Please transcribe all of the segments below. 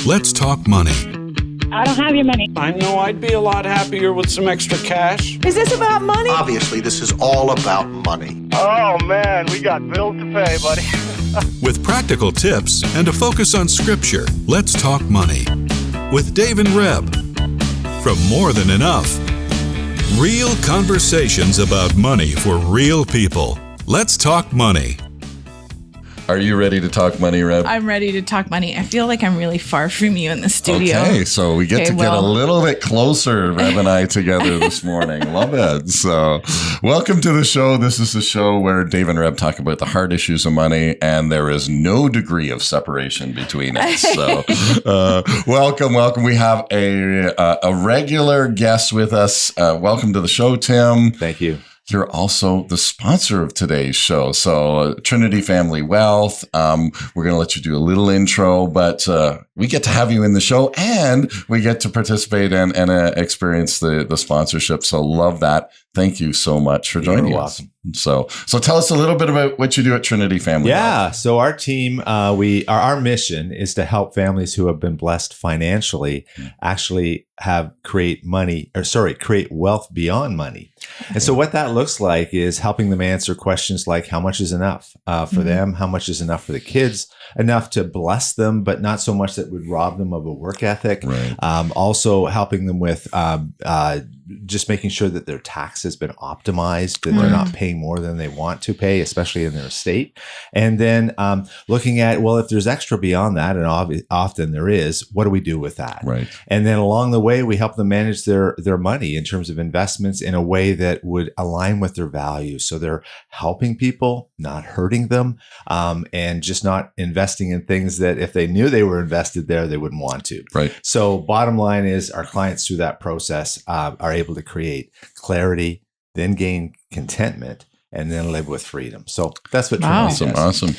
Let's talk money. I don't have your money. I know I'd be a lot happier with some extra cash. Is this about money? Obviously, this is all about money. Oh, man, we got bills to pay, buddy. With practical tips and a focus on scripture, let's talk money. With Dave and Reb. From More Than Enough. Real conversations about money for real people. Let's talk money. Are you ready to talk money, Reb? I'm ready to talk money. I feel like I'm really far from you in the studio. Okay, so we get a little bit closer, Reb and I, together this morning. Love it. So welcome to the show. This is the show where Dave and Reb talk about the hard issues of money, and there is no degree of separation between us. So welcome. We have a regular guest with us. Welcome to the show, Tim. Thank you. You're also the sponsor of today's show. So Trinity Family Wealth, we're going to let you do a little intro, but we get to have you in the show and we get to participate and experience the sponsorship. So love that. Thank you so much for joining us. So tell us a little bit about what you do at Trinity Family Wealth. Yeah. So our team, our mission is to help families who have been blessed financially actually create wealth beyond money. And so what that looks like is helping them answer questions like how much is enough for them, how much is enough for the kids, enough to bless them, but not so much that would rob them of a work ethic. Right. Also helping them with just making sure that their tax has been optimized, that they're not paying more than they want to pay, especially in their estate. And then looking at, well, if there's extra beyond that, and often there is, what do we do with that? Right. And then along the way, we help them manage their money in terms of investments in a way that would align with their values. So they're helping people, not hurting them, and just not investing in things that if they knew they were invested there, they wouldn't want to. Right. So bottom line is our clients through that process are able to create clarity, then gain contentment, and then live with freedom. So that's what Trinity does. Awesome.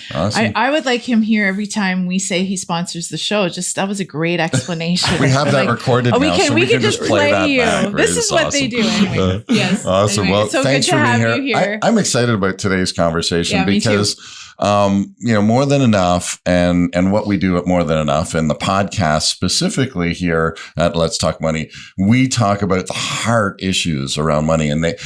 I would like him here every time we say he sponsors the show. That was a great explanation. We have that recorded now, we can just play that you. Back, right? This is what they do anyway. Yes. Awesome. Anyway, Well, so thanks good for to being have you here. I'm excited about today's conversation because me too. More Than Enough and what we do at More Than Enough and the podcast specifically here at Let's Talk Money, we talk about the hard issues around money and the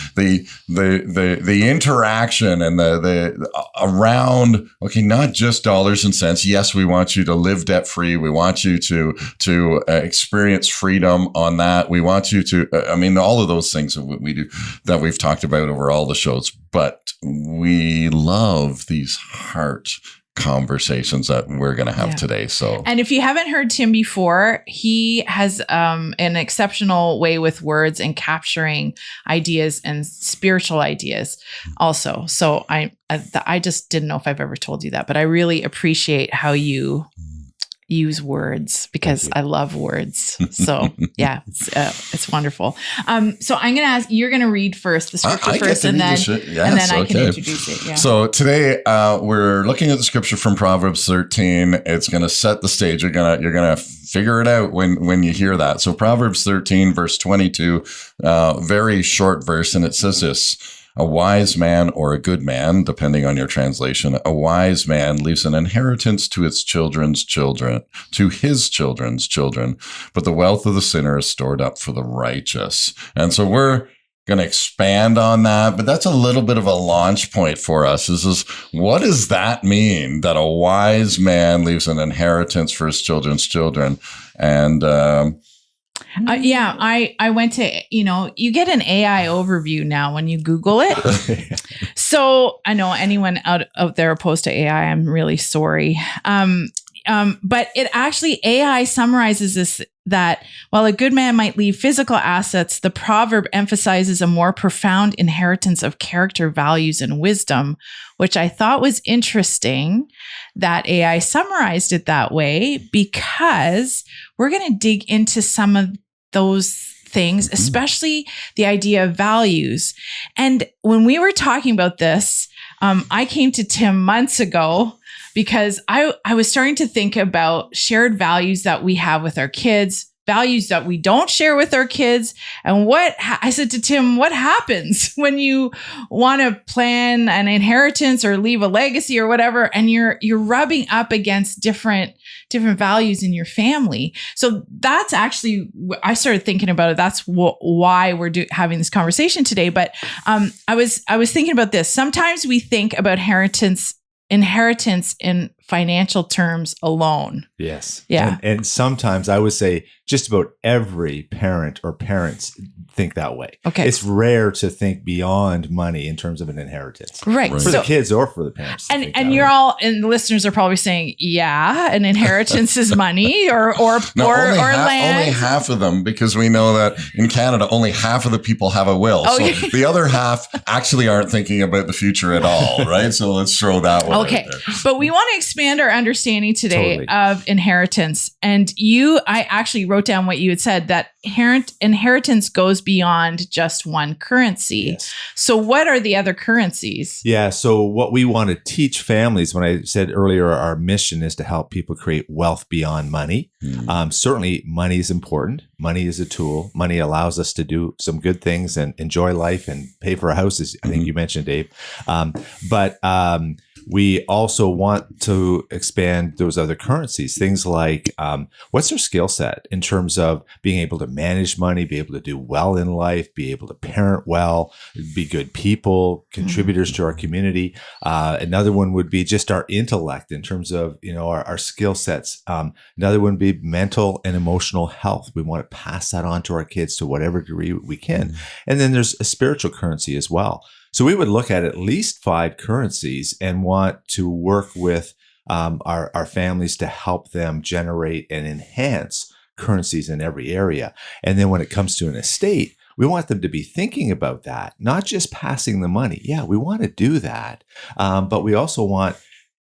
interaction and the around, okay, not just dollars and cents. Yes, we want you to live debt free. We want you to experience freedom on that. We want you to, all of those things that we do that we've talked about over all the shows, but we love these heart conversations that we're going to have today. So, and if you haven't heard Tim before, he has an exceptional way with words and capturing ideas and spiritual ideas also. So I just didn't know if I've ever told you that, but I really appreciate how you use words because I love words. So yeah, it's wonderful. So I'm going to ask, you're going to read first the scripture first and then I can introduce it. Yeah. So today we're looking at the scripture from Proverbs 13. It's going to set the stage. You're going to figure it out when you hear that. So Proverbs 13 verse 22, very short verse. And it says this: a wise man or a good man, depending on your translation, a wise man leaves an inheritance to his children's children, but the wealth of the sinner is stored up for the righteous. And so we're going to expand on that, but that's a little bit of a launch point for us. What does that mean, that a wise man leaves an inheritance for his children's children? And I went to, you get an AI overview now when you Google it. So I know anyone out there opposed to AI, I'm really sorry. But it actually, AI summarizes this, that while a good man might leave physical assets, the proverb emphasizes a more profound inheritance of character, values, and wisdom, which I thought was interesting that AI summarized it that way, because we're going to dig into some of those things, especially the idea of values. And when we were talking about this, I came to Tim months ago because I was starting to think about shared values that we have with our kids, values that we don't share with our kids. And I said to Tim, what happens when you want to plan an inheritance or leave a legacy or whatever, and you're rubbing up against different values in your family? So that's actually, I started thinking about it. That's why we're having this conversation today. But I was thinking about this. Sometimes we think about inheritance in financial terms alone. Yes. Yeah. And sometimes I would say just about every parent or parents think that way. Okay. It's rare to think beyond money in terms of an inheritance. Right. For the kids or for the parents. And you're all, and the listeners are probably saying, yeah, an inheritance is money or land. Only half of them, because we know that in Canada, only half of the people have a will. So the other half actually aren't thinking about the future at all, right? So let's throw that one out there. But we want to expand our understanding today of inheritance. And I actually wrote down what you had said, that inheritance goes beyond just one currency. Yes. So what are the other currencies? Yeah. So what we want to teach families, when I said earlier, our mission is to help people create wealth beyond money. Certainly money is important. Money is a tool. Money allows us to do some good things and enjoy life and pay for a house, as I think you mentioned, Dave. But we also want to expand those other currencies, things like what's their skill set in terms of being able to manage money, be able to do well in life, be able to parent well, be good people, contributors to our community. Another one would be just our intellect in terms of, our skill sets. Another one would be mental and emotional health. We want to pass that on to our kids to whatever degree we can. And then there's a spiritual currency as well. So we would look at least 5 currencies and want to work with our families to help them generate and enhance currencies in every area. And then when it comes to an estate, we want them to be thinking about that, not just passing the money. Yeah, we want to do that. But we also want,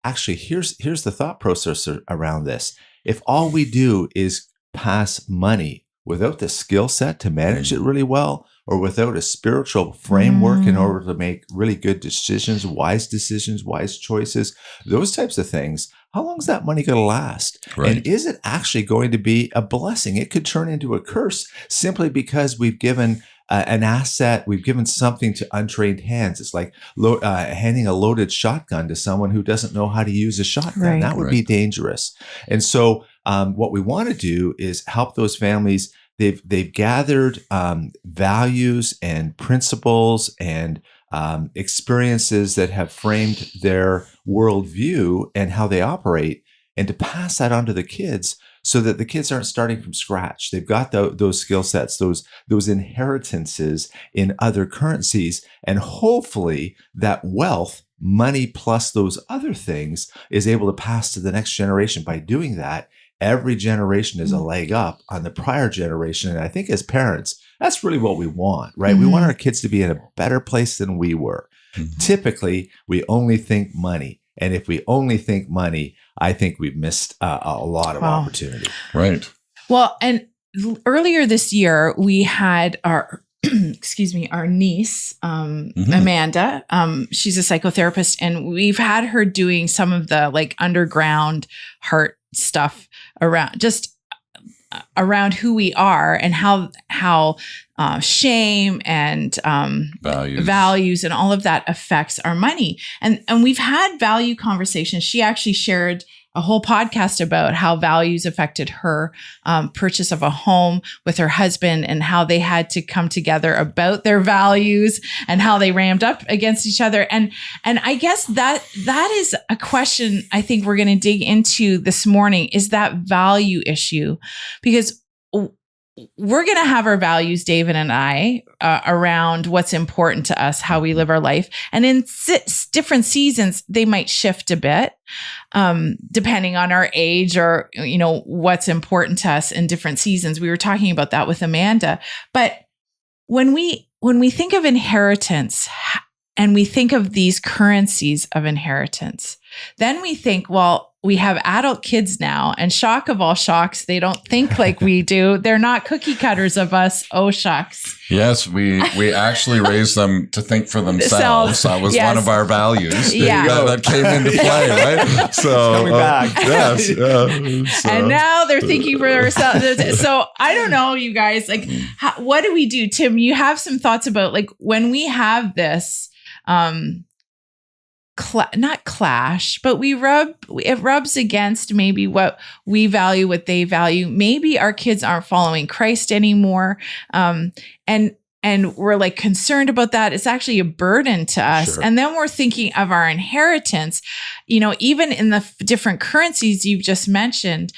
actually, here's the thought process around this. If all we do is pass money without the skill set to manage it really well, or without a spiritual framework in order to make really good decisions, wise choices, those types of things, how long is that money going to last? Right. And is it actually going to be a blessing? It could turn into a curse simply because we've given an asset, we've given something to untrained hands. It's like handing a loaded shotgun to someone who doesn't know how to use a shotgun. Right. That would be dangerous. And so what we want to do is help those families. They've gathered values and principles and experiences that have framed their worldview and how they operate, and to pass that on to the kids so that the kids aren't starting from scratch. They've got those skill sets, those inheritances in other currencies, and hopefully that wealth, money plus those other things, is able to pass to the next generation. By doing that, every generation is a leg up on the prior generation. And I think as parents, that's really what we want, right? We want our kids to be in a better place than we were. Typically, we only think money. And if we only think money, I think we've missed a lot of opportunity. Right. Well, and earlier this year, we had our our niece, Amanda. She's a psychotherapist, and we've had her doing some of the underground heart stuff around who we are and how shame and values and all of that affects our money. And we've had value conversations. She actually shared a whole podcast about how values affected her purchase of a home with her husband, and how they had to come together about their values and how they rammed up against each other. And I guess that is a question I think we're going to dig into this morning, is that value issue, because we're going to have our values, David and I, around what's important to us, how we live our life. And in different seasons, they might shift a bit, depending on our age or, what's important to us in different seasons. We were talking about that with Amanda. But when we think of inheritance and we think of these currencies of inheritance, then we think, well, we have adult kids now, and shock of all shocks, they don't think like we do. They're not cookie cutters of us. Oh, shucks. Yes, we actually raised them to think for themselves. That was one of our values. That came into play, right? So coming back. Yes. And now they're thinking for themselves. So I don't know, you guys, like, what do we do? Tim, you have some thoughts about, like, when we have this, not clash, but it rubs against maybe what we value, what they value. Maybe our kids aren't following Christ anymore. And we're like concerned about that. It's actually a burden to us. Sure. And then we're thinking of our inheritance, even in the different currencies you've just mentioned,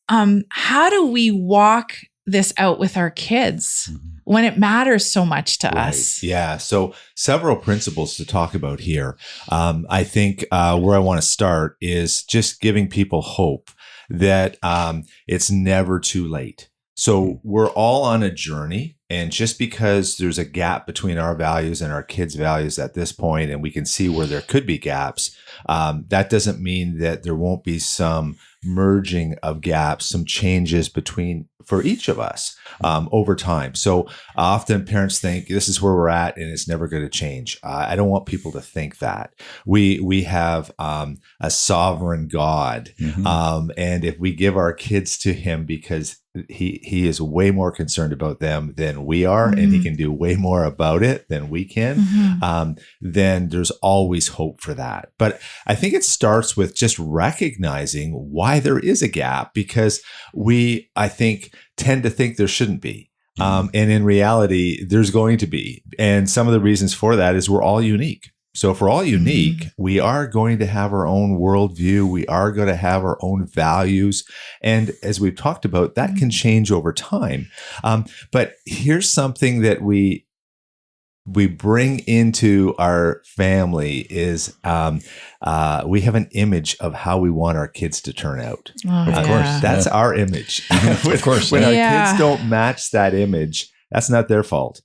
how do we walk this out with our kids when it matters so much to us? Yeah. So several principles to talk about here. I think where I want to start is just giving people hope that it's never too late. So we're all on a journey, and just because there's a gap between our values and our kids' values at this point, and we can see where there could be gaps, that doesn't mean that there won't be some merging of gaps, some changes for each of us over time. So often parents think this is where we're at and it's never going to change. I don't want people to think that. We have a sovereign God, and if we give our kids to him because he is way more concerned about them than we are, and he can do way more about it than we can, then there's always hope for that. But I think it starts with just recognizing why there is a gap, because we, I think, tend to think there shouldn't be. And in reality, there's going to be. And some of the reasons for that is we're all unique. So if we're all unique, we are going to have our own worldview. We are going to have our own values. And as we've talked about, that can change over time. But here's something that we bring into our family is we have an image of how we want our kids to turn out. Of course. That's our image. Of course. When our kids don't match that image, that's not their fault.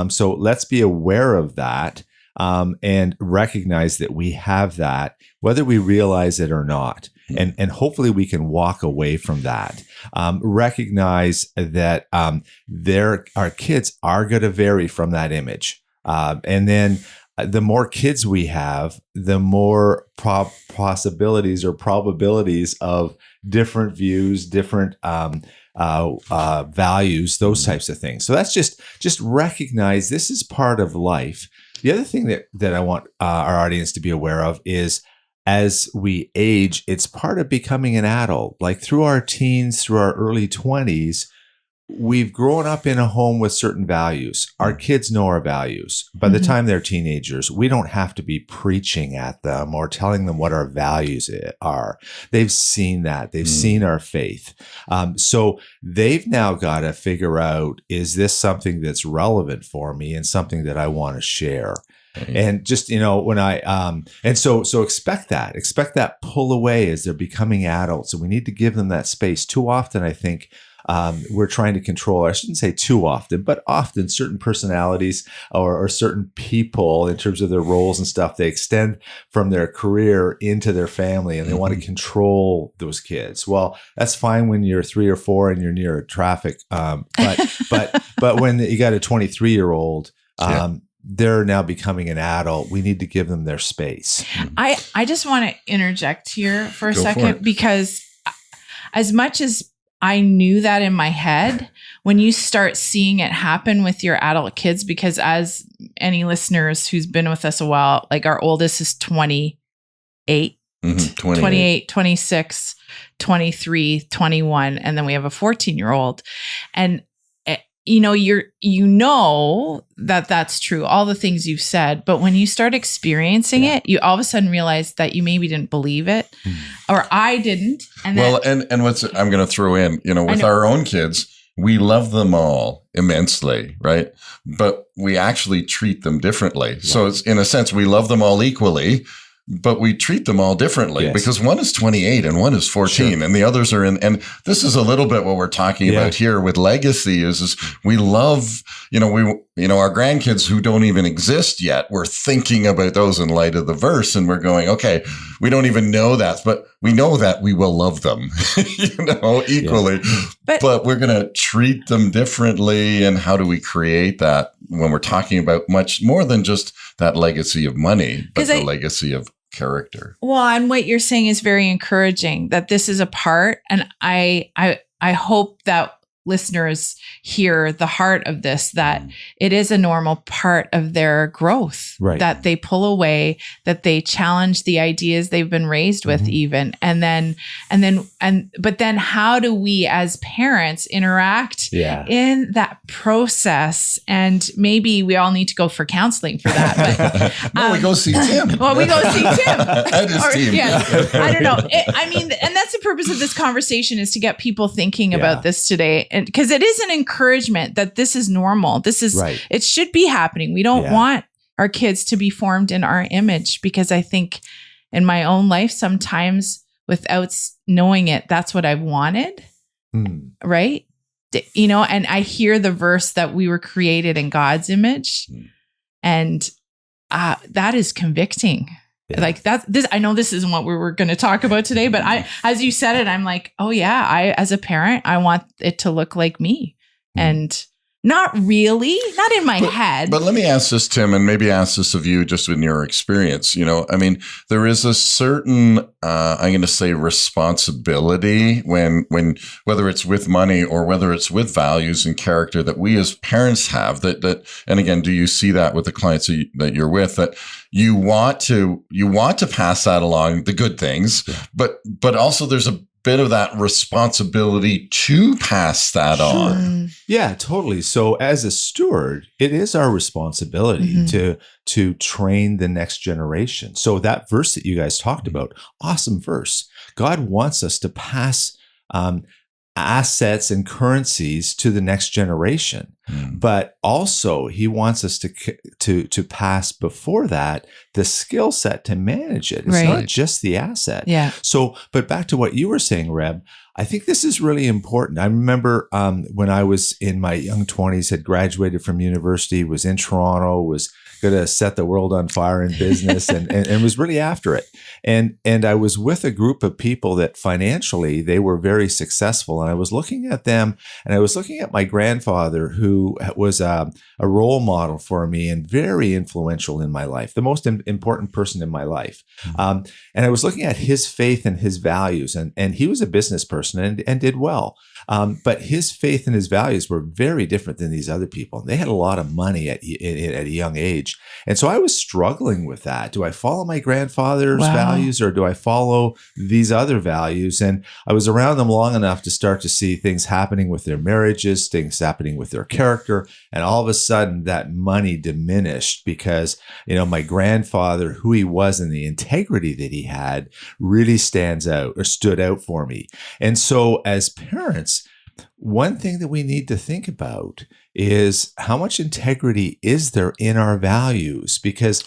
So let's be aware of that. And recognize that we have that, whether we realize it or not. And hopefully we can walk away from that. Recognize that our kids are going to vary from that image. And then the more kids we have, the more possibilities or probabilities of different views, different values, those types of things. So that's just recognize this is part of life. The other thing that I want our audience to be aware of is as we age, it's part of becoming an adult. Like through our teens, through our early 20s, we've grown up in a home with certain values. Our kids know our values. By the time they're teenagers, we don't have to be preaching at them or telling them what our values are. They've seen that. They've seen our faith. So they've now got to figure out, is this something that's relevant for me and something that I want to share? And just, when so expect that pull away as they're becoming adults. And we need to give them that space. Too often, I think, we're trying to control, I shouldn't say too often, but often certain personalities or certain people in terms of their roles and stuff, they extend from their career into their family and they want to control those kids. Well, that's fine when you're 3 or 4 and you're near traffic. But when you got a 23-year-old, they're now becoming an adult. We need to give them their space. I just want to interject here for a second, because as much as I knew that in my head, when you start seeing it happen with your adult kids, because as any listeners who's been with us a while, like our oldest is 28, 26, 23, 21, and then we have a 14-year-old. And that's true, all the things you've said, but when you start experiencing it, you all of a sudden realize that you maybe didn't believe it, or I didn't. And what's I'm going to throw in, with our own kids, we love them all immensely, right? But we actually treat them differently. Yeah. So it's, in a sense, we love them all equally, but we treat them all differently because one is 28 and one is 14 and the others are in. And this is a little bit what we're talking about here with legacy is we love, our grandkids who don't even exist yet. We're thinking about those in light of the verse and we're going, okay, we don't even know that, but we know that we will love them, equally. Yeah. But we're going to treat them differently. And how do we create that when we're talking about much more than just that legacy of money, but the legacy of character? Well, and what you're saying is very encouraging, that this is a part, and I hope that listeners hear the heart of this, that it is a normal part of their growth, that they pull away, that they challenge the ideas they've been raised with, even. But then how do we as parents interact in that process? And maybe we all need to go for counseling for that. But we go see Tim. Well, we go see Tim. And his team. Yeah, I don't know. And that's the purpose of this conversation, is to get people thinking about this today. And because it is an encouragement that this is normal. This is, it should be happening. We don't want our kids to be formed in our image, because I think in my own life, sometimes without knowing it, that's what I've wanted. Right. And I hear the verse that we were created in God's image, and that is convicting. Like I know this isn't what we were going to talk about today, but as you said it, I'm like, oh yeah, as a parent, I want it to look like me, and not really, not in my head. But let me ask this, Tim, and maybe ask this of you, just in your experience. There is a certain, I'm going to say, responsibility when whether it's with money or whether it's with values and character that we as parents have. That, and again, do you see that with the clients that you're with, that you want to pass that along, the good things, but also there's a bit of that responsibility to pass that on. Yeah, totally. So as a steward, it is our responsibility to train the next generation. So that verse that you guys talked about, awesome verse. God wants us to pass assets and currencies to the next generation. But also he wants us to pass before that the skill set to manage it. It's not just the asset. Yeah. So, but back to what you were saying, Reb, I think this is really important. I remember when I was in my young 20s, had graduated from university, was in Toronto, was going to set the world on fire in business, and was really after it. And I was with a group of people that financially, they were very successful. And I was looking at them, and I was looking at my grandfather, who was a role model for me and very influential in my life, the most important person in my life. And I was looking at his faith and his values, and he was a business person and did well. But his faith and his values were very different than these other people. They had a lot of money at a young age. And so I was struggling with that. Do I follow my grandfather's values, or do I follow these other values? And I was around them long enough to start to see things happening with their marriages, things happening with their character. And all of a sudden that money diminished because, my grandfather, who he was and the integrity that he had, really stood out for me. And so as parents, one thing that we need to think about is how much integrity is there in our values, because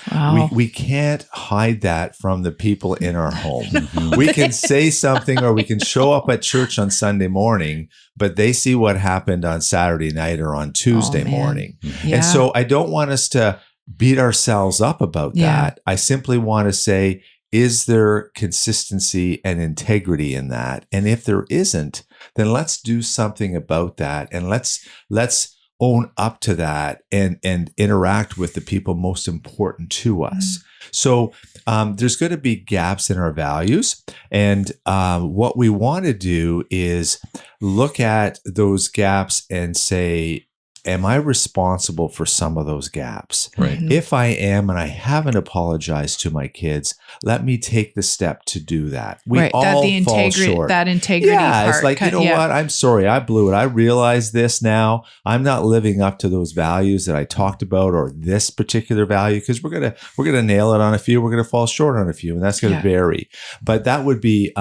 we can't hide that from the people in our home. We can say something, or we can show up at church on Sunday morning, but they see what happened on Saturday night or on Tuesday morning. Yeah. And so I don't want us to beat ourselves up about that. I simply want to say, is there consistency and integrity in that? And if there isn't, then let's do something about that, and let's own up to that and interact with the people most important to us. So there's going to be gaps in our values, and what we want to do is look at those gaps and say, am I responsible for some of those gaps? Right. If I am, and I haven't apologized to my kids, let me take the step to do that. We all fall short. That integrity part. It's like, what? I'm sorry. I blew it. I realize this now. I'm not living up to those values that I talked about, or this particular value, because we're gonna nail it on a few. We're gonna fall short on a few, and that's gonna vary. But that would be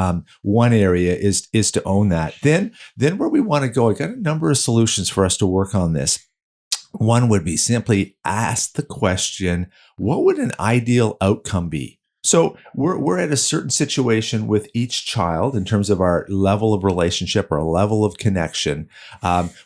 one area is to own that. Then where we want to go, I got a number of solutions for us to work on this. One would be simply ask the question, what would an ideal outcome be? So we're at a certain situation with each child in terms of our level of relationship or level of connection.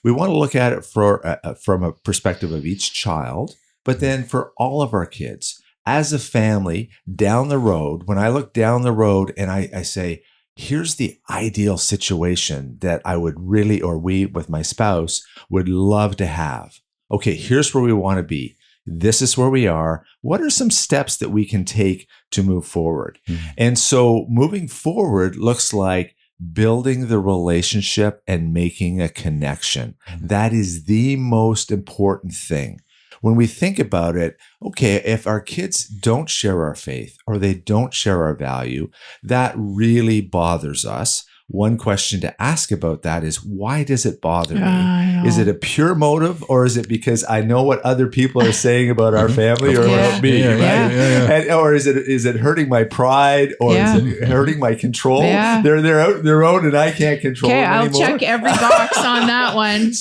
We want to look at it from a perspective of each child, but then for all of our kids, as a family down the road, when I look down the road and I say, here's the ideal situation that I would really, or we with my spouse would love to have. Okay, here's where we want to be. This is where we are. What are some steps that we can take to move forward? And so moving forward looks like building the relationship and making a connection. That is the most important thing. When we think about it, okay, if our kids don't share our faith or they don't share our value, that really bothers us. One question to ask about that is, why does it bother me? Is it a pure motive, or is it because I know what other people are saying about our family or about me? And, or is it hurting my pride, or is it hurting my control? They're out their own, and I can't control them anymore. Okay, I'll check every box on that one.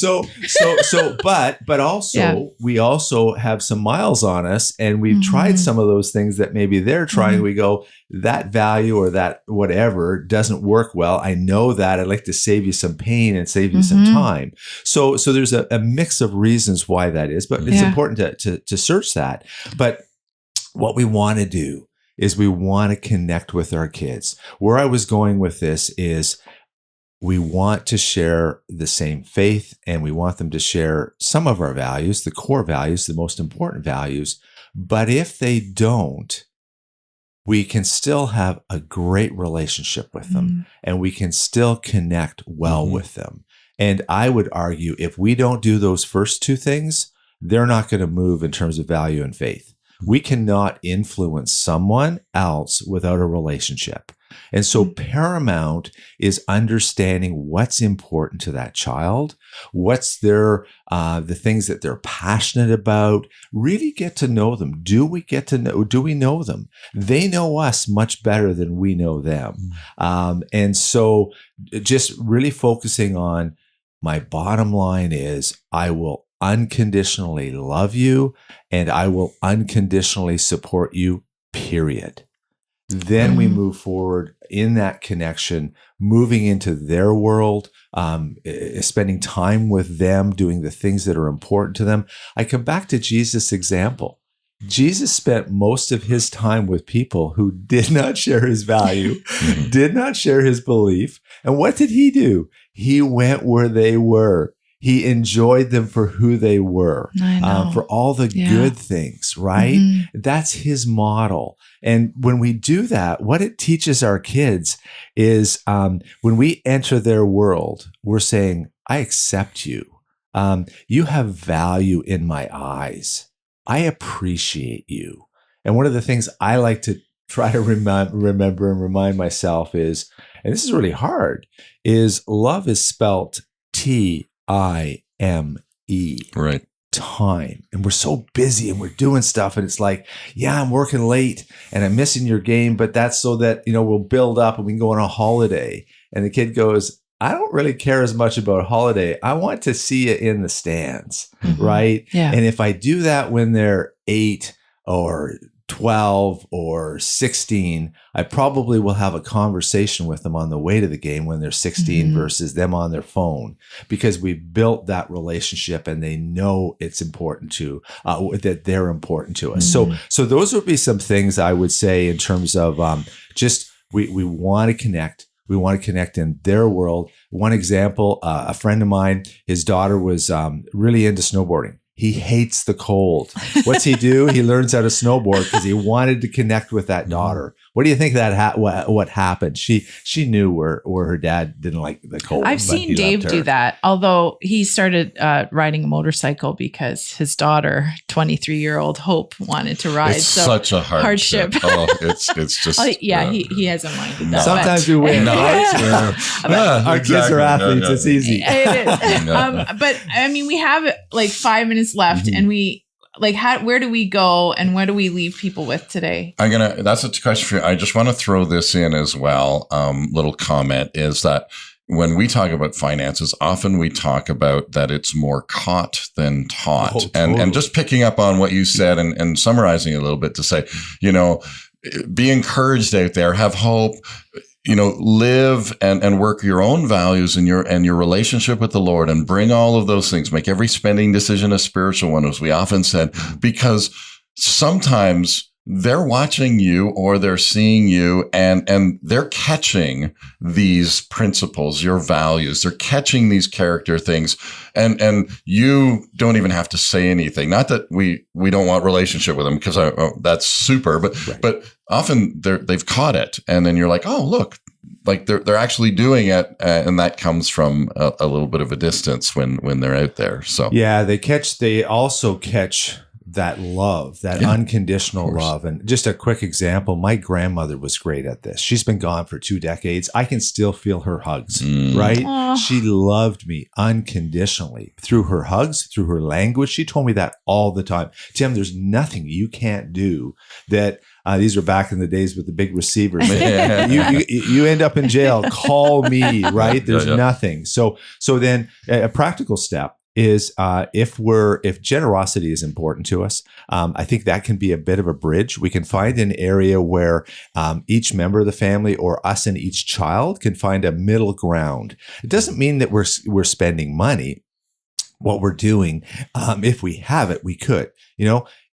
But also we also have some miles on us, and we've tried some of those things that maybe they're trying. We go, that value or that whatever doesn't work well. I know that. I'd like to save you some pain and save you some time. So there's a mix of reasons why that is, but it's important to search that. But what we want to do is we want to connect with our kids. Where I was going with this is we want to share the same faith, and we want them to share some of our values, the core values, the most important values. But if they don't, we can still have a great relationship with them, and we can still connect well with them. And I would argue, if we don't do those first two things, they're not going to move in terms of value and faith. We cannot influence someone else without a relationship. And so paramount is understanding what's important to that child, what's their the things that they're passionate about. Really get to know them. Do we know them? They know us much better than we know them. And so just really focusing on, my bottom line is, I will unconditionally love you, and I will unconditionally support you, period. Then we move forward in that connection, moving into their world, spending time with them, doing the things that are important to them. I come back to Jesus' example. Jesus spent most of his time with people who did not share his value, did not share his belief. And what did he do? He went where they were. He enjoyed them for who they were, for all the good things, right? That's his model. And when we do that, what it teaches our kids is when we enter their world, we're saying, I accept you. You have value in my eyes. I appreciate you. And one of the things I like to try to remember and remind myself is, and this is really hard, is love is spelt T-I-M-E. Right. Time. And we're so busy and we're doing stuff, and it's like, yeah, I'm working late and I'm missing your game, but that's so that, we'll build up and we can go on a holiday. And the kid goes, I don't really care as much about holiday. I want to see you in the stands, right? Yeah. And if I do that when they're 8 or 12 or 16, I probably will have a conversation with them on the way to the game when they're 16 versus them on their phone, because we've built that relationship and they know it's important to, that they're important to us. So those would be some things I would say in terms of just we want to connect. We want to connect in their world. One example, a friend of mine, his daughter was really into snowboarding. He hates the cold. What's he do? He learns how to snowboard because he wanted to connect with that daughter. What do you think that what happened? She knew where her dad didn't like the cold. I've seen Dave do that, although he started riding a motorcycle because his daughter, 23-year-old Hope, wanted to ride. It's such a hardship. Oh, it's just he hasn't minded that. Sometimes we win. Our kids are athletes. It's easy. It is. But I mean, we have like 5 minutes left, and we where do we go, and what do we leave people with today? That's a question for you. I just want to throw this in as well. Little comment is that when we talk about finances, often we talk about that it's more caught than taught. Oh, totally. And just picking up on what you said and summarizing it a little bit to say, be encouraged out there, have hope, live and work your own values and your relationship with the Lord, and bring all of those things. Make every spending decision a spiritual one, as we often said, because sometimes they're watching you or they're seeing you and they're catching these principles, your values. They're catching these character things and you don't even have to say anything. Not that we don't want relationship with them because that's super, but often they've caught it. And then you're like, oh, look, like they're actually doing it. And that comes from a little bit of a distance when they're out there. So yeah, they also catch that love, that unconditional love. And just a quick example, my grandmother was great at this. She's been gone for 2 decades. I can still feel her hugs, right? Aww. She loved me unconditionally through her hugs, through her language. She told me that all the time. Tim, there's nothing you can't do that. These are back in the days with the big receivers. You end up in jail. Call me, right? There's nothing. So then a practical step is if generosity is important to us, I think that can be a bit of a bridge. We can find an area where each member of the family or us and each child can find a middle ground. It doesn't mean that we're spending money. What we're doing, if we have it, we could.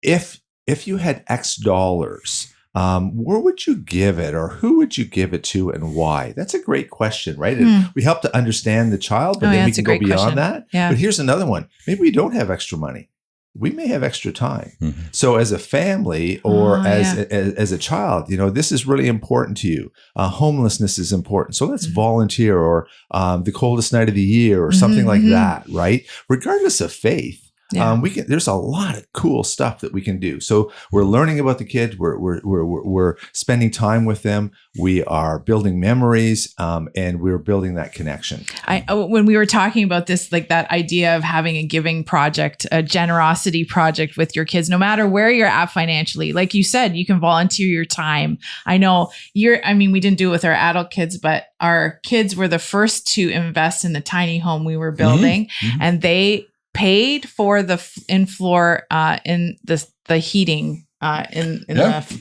If you had X dollars, where would you give it, or who would you give it to, and why? That's a great question, right? And we help to understand the child, but then we can go beyond that. Yeah. But here's another one. Maybe we don't have extra money. We may have extra time. Mm-hmm. So as a family or as a child, this is really important to you. Homelessness is important. So let's volunteer, or the coldest night of the year, or something like that, right? Regardless of faith. Yeah. There's a lot of cool stuff that we can do. So we're learning about the kids. We're spending time with them. We are building memories, and we're building that connection. When we were talking about this, like that idea of having a giving project, a generosity project with your kids, no matter where you're at financially, like you said, you can volunteer your time. I know we didn't do it with our adult kids, but our kids were the first to invest in the tiny home we were building, and they paid for the in-floor in the heating I've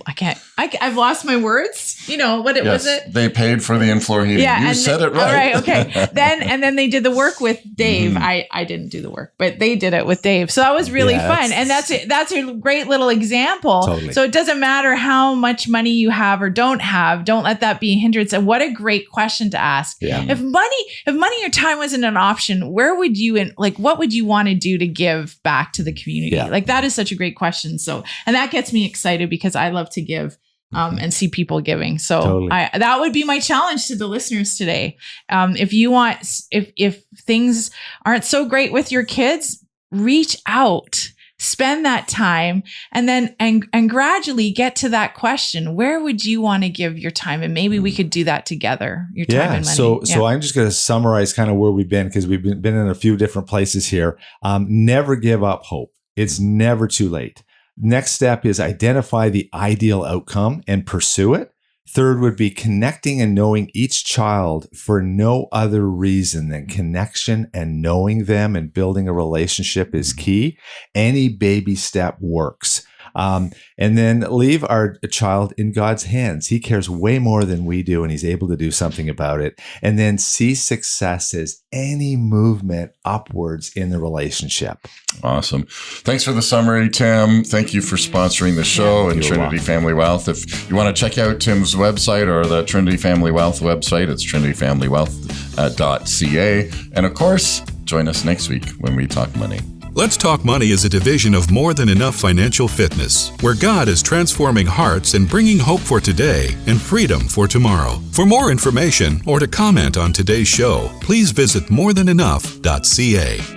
lost my words. What was it? They paid for the in-floor heating. Yeah, you said it right. Right. Okay. then they did the work with Dave. I didn't do the work, but they did it with Dave. So that was really fun. And that's a great little example. Totally. So it doesn't matter how much money you have or don't have. Don't let that be a hindrance. And what a great question to ask. Yeah. If money or time wasn't an option, where would you what would you want to do to give back to the community? Yeah. Like that is such a great question. So, and that gets me excited because I love to give and see people giving. So totally. That would be my challenge to the listeners today. If things aren't so great with your kids, reach out, spend that time, and then and gradually get to that question. Where would you want to give your time? And maybe we could do that together. Your time and money. So I'm just going to summarize kind of where we've been, because we've been in a few different places here. Never give up hope. It's never too late. Next step is identify the ideal outcome and pursue it. Third would be connecting and knowing each child for no other reason than connection, and knowing them and building a relationship is key. Any baby step works. And then leave our child in God's hands. He cares way more than we do, and he's able to do something about it. And then see success as any movement upwards in the relationship. Awesome. Thanks for the summary, Tim. Thank you for sponsoring the show and Trinity Family Wealth. If you want to check out Tim's website or the Trinity Family Wealth website, it's trinityfamilywealth.ca. And of course, join us next week when we talk money. Let's Talk Money is a division of More Than Enough Financial Fitness, where God is transforming hearts and bringing hope for today and freedom for tomorrow. For more information or to comment on today's show, please visit morethanenough.ca.